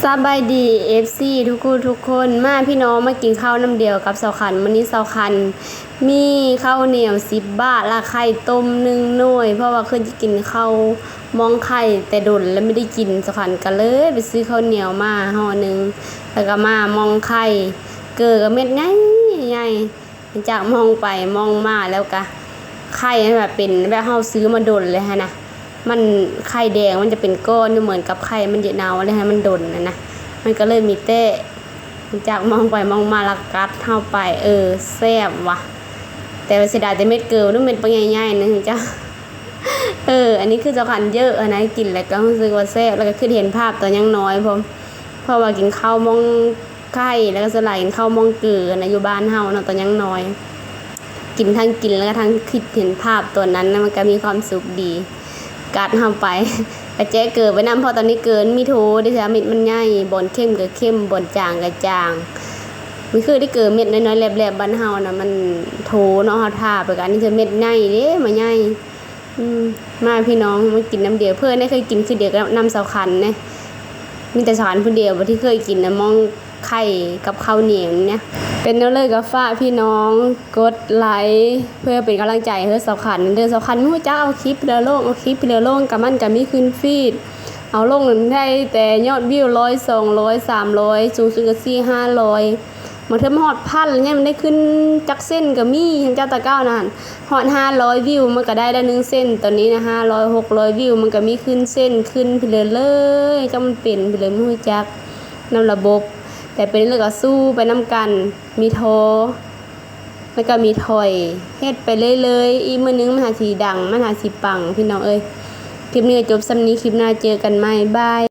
สบายดี FC ทุกคนมาพี่น้องมากินข้าวน้ำเดียวกับเสาขันมื้อนี้เสาขันมีข้าวเหนียว10 บาทและไข่ต้ม1 หน่วยเพราะว่าเคยจะกินข้าวมองไข่แต่ดนแล้วไม่ได้กินเสาขันก็เลยไปซื้อข้าวเหนียวมาห่อหนึ่งแล้วก็มามองไข่เกลือกับเม็ดใหญ่จากมองไปมองมาแล้วก็ไข่แบบเป็นแบบเฮาซื้อมาดนเลยฮะนะมันไข่แดงมันจะเป็นก้อนเหมือนกับไข่มันเยอะเนาเลยฮะมันดนนะมันก็เลยมีเต้จากมองไปมองมาแล้วกัดเข้าไปแซ่บว่ะแต่เสียดายแต่เม็ดเกลือนี่เม็ดปังใหญ่ๆนึงจ้ะอันนี้คือเจ้าขันเยอะนะกินแล้วก็รู้สึกว่าแซ่บแล้วก็คือเห็นภาพตอนยังน้อยเพราะว่ากินข้าวมองไข่แล้วก็สลายกินข้าวมองเกลือนะอยู่บ้านเฮาเนาะตอนยังน้อยกินทั้งกินแล้วก็ทั้งคิดเห็นภาพตัวนั้นนะมันก็มีความสุขดีกัดเข้าไปกระแจเกิดไปน้ำพอตอนนี้เกินมีโถดิฉันมิดมันใหญ่บนเข้มกับเข้มบนจางกับจางมันคือที่เกิดเม็ดน้อยๆแหลบๆบ้านเฮานะมันโถเนาะเฮาทาไปกันนี่จะเม็ดใหญ่เด้มาใหญ่มาพี่น้องมากินน้ำเดียวเพื่อนได้เคยกินคือเดียวกับน้ำเสาขันเนี่ยมีแต่สารผู้เดียวที่เคยกินนะมองไข่กับข้าวเหนียวเนี่ยเป็นเนื้อเลยกับฝ้าพี่น้องกดไลค์เพื่อเป็นกำลังใจให้เสาขันเดินเสาขันไม่รู้จะเอาคลิปเรือโล่งเอาคลิปเรือโล่งกับมันกับมีขึ้นฟีดเอาลงได้แต่ยอดวิว100 200 300สูงสุดก็400 500มาเทิมฮอดพันเนี่ยมันได้ขึ้นจักเส้นกับมีทั้งเจ้าตะเก้านั่นฮอด500วิวมันก็ได้1 เส้นตอนนี้นะ500 600วิวมันก็มีขึ้นเส้นขึ้นไปเลยจ้ามันเป็นไปเลยไม่รู้จักนำระบบแต่เป็นเรื่องก็สู้ไปน้ำกันมีโทแล้วก็มีถอยเฮ็ดไปเลยอีมื้อนึงมันหาสีดังมันหาสีปังพี่น้องคลิปนี้จบซ้ำนี้คลิปหน้าเจอกันใหม่บาย